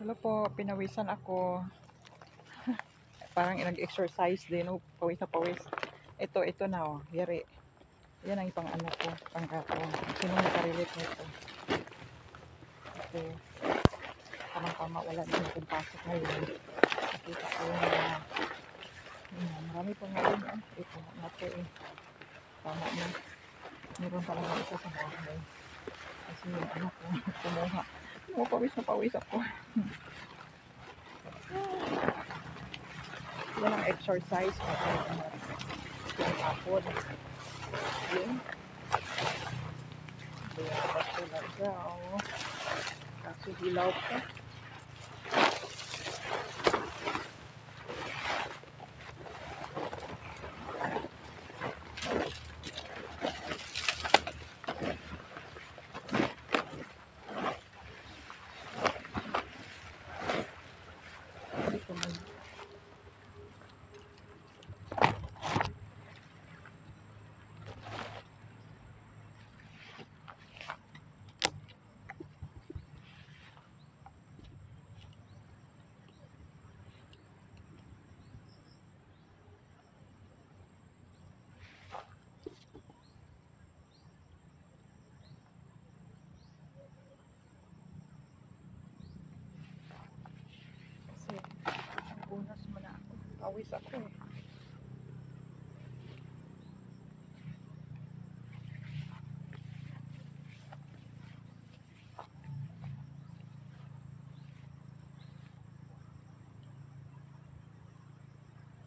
Hello po, pinawisan ako. Parang nag-exercise din, oh, pawis na pawis. Ito na oh, yari. Yan ang pang ano ko, pang gato. Sino nakarelate nito? Kasi, tamang-tama, wala din akong pasok ngayon. Nakita ko marami pa nga rin. Ito na to eh. Tama na. Meron pa lang isa sa bahay. Kasi yung ano ko, kumuha. Pawis na pawis ako. Yan ang exercise. Yung hapon. Yun. Kaya basta lang siya, oh. Kaso hilaw pa. Dito man. Kasi, bunas mo na ako. Pawis ako eh.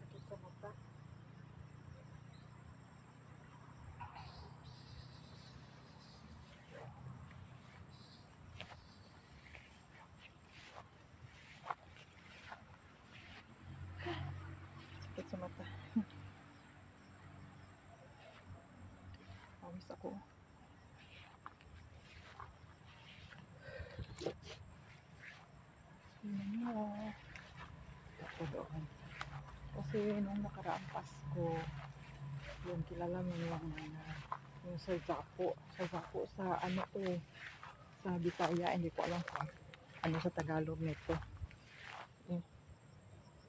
Sakit sa mata. Sakit sa mata. Pawis ako. Tingnan mo. Ako doon. Kasi nung nakaraang Pasko, yung kilala mo yung yung sa Japo. Sa Japo sa ano eh. Sa Bisaya. Hindi ko alam kung ano sa Tagalog nito. Eh,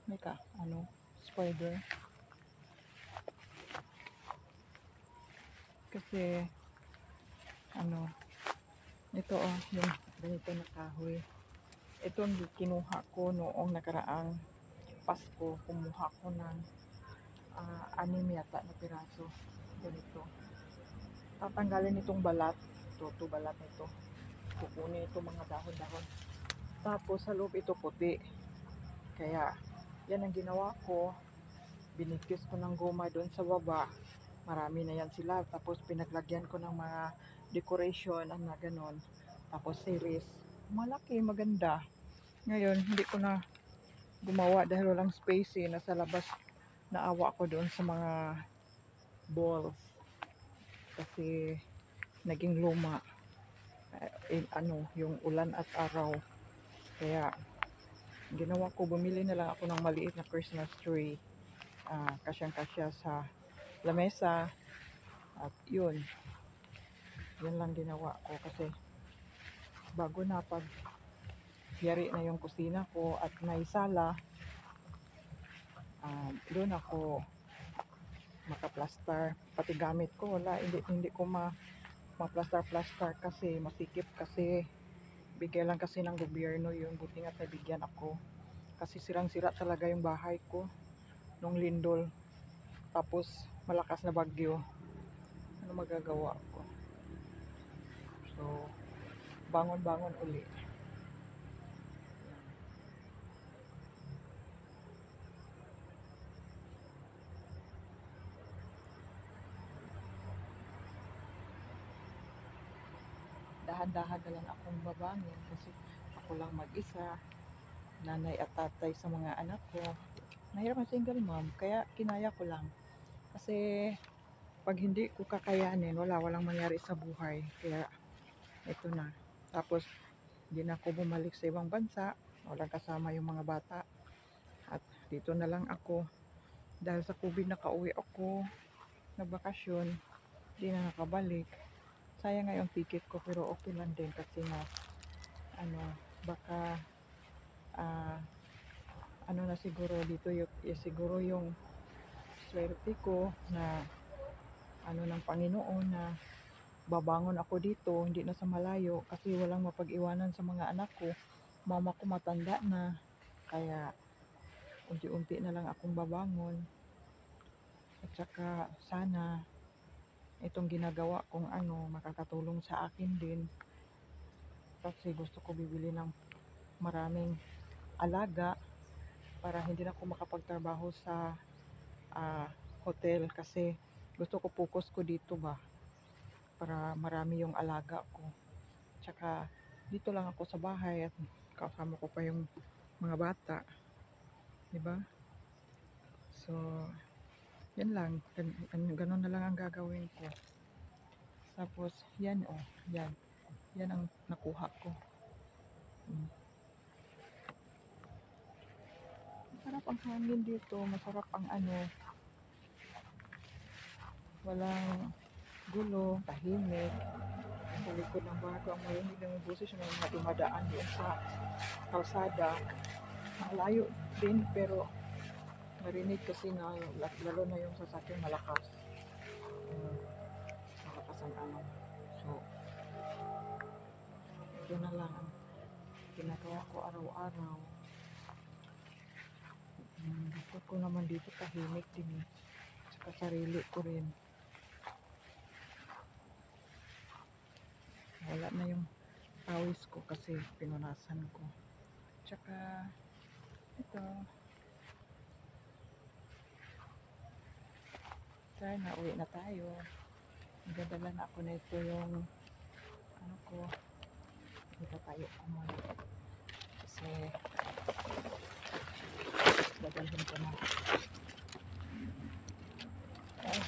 may ka, ano, spider. Kasi, ano, ito oh, yung ganito na kahoy. Ito ang kinuha ko noong nakaraang Pasko. Kumuha ko ng 6 yata na piraso. Ganito. Tatanggalin itong balat. Ito balat nito. Kukunin ito mga dahon-dahon. Tapos sa loob ito puti. Kaya, yan ang ginawa ko. Binigkis ko ng goma doon sa baba. Marami na yan sila. Tapos pinaglagyan ko ng mga decoration na ganon. Tapos series. Malaki, maganda. Ngayon, hindi ko na gumawa dahil walang space eh. Nasa labas naawa ko doon sa mga balls. Kasi naging luma. Ano, yung ulan at araw. Kaya ginawa ko, bumili na lang ako ng maliit na Christmas tree. Kasyang-kasya sa lamesa. At yun lang ginawa ko kasi bago na pag yari na yung kusina ko at may sala, doon ako makaplastar. Pati gamit ko wala, hindi ko maplastar kasi masikip, kasi bigay lang kasi ng gobyerno yun. Buti nga nabigyan ako kasi sirang-sira talaga yung bahay ko nung lindol, tapos malakas na bagyo. Ano magagawa ko? So bangon-bangon uli. Dahan-dahan na lang akong babangon kasi ako lang mag-isa, nanay at tatay sa mga anak ko. Mahirap ang single mom, kaya kinaya ko lang. Kasi pag hindi ko kakayanin, walang mangyari sa buhay. Kaya ito na. Tapos hindi na ako bumalik sa ibang bansa, walang kasama yung mga bata. At dito na lang ako. Dahil sa COVID nakauwi ako, nagbakasyon, hindi na nakabalik. Sayang nga yung ticket ko pero okay lang din kasi nga ano, baka sana siguro dito siguro yung swerte ko na ano ng Panginoon na babangon ako dito, hindi na sa malayo kasi walang mapag-iwanan sa mga anak ko. Mama ko matanda na, kaya unti-unti na lang akong babangon. At saka sana itong ginagawa kong ano makakatulong sa akin din kasi gusto ko bibili ng maraming alaga para hindi na ako makapagtrabaho sa ah, hotel kasi gusto ko focus ko dito ba para marami yung alaga ko. Tsaka dito lang ako sa bahay at kasama ko pa yung mga bata, 'di ba? So, yan lang. Ganun na lang ang gagawin ko. Tapos, yan oh, yan. Yan ang nakuha ko. Mm. Masarap ang hangin dito, masarap ang ano, walang gulo, tahimik. Sa likod ng bahay ko, ang marinig ng boses ng mga dumadaan doon sa kalsada. Malayo din, pero marinig kasi na, lalo na yung sasakyan malakas. Um, Malakas ang ano. So, ito na lang ang ginagawa ko araw-araw. Gusto ko naman dito tahimik din eh. Saka sarili ko rin. Wala na yung pawis ko kasi pinunasan ko. Tsaka ito. Sana uwi na tayo. Nagdadala na ako na ito yung ano ko. Dito tayo kumuli. Kasi dadalhin ko na. Ay,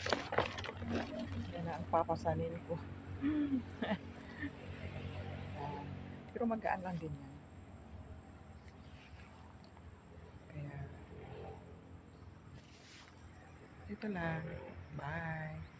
yan na ang papasanin ko. Pero magaan lang din yan. Kaya, ito lang. Bye.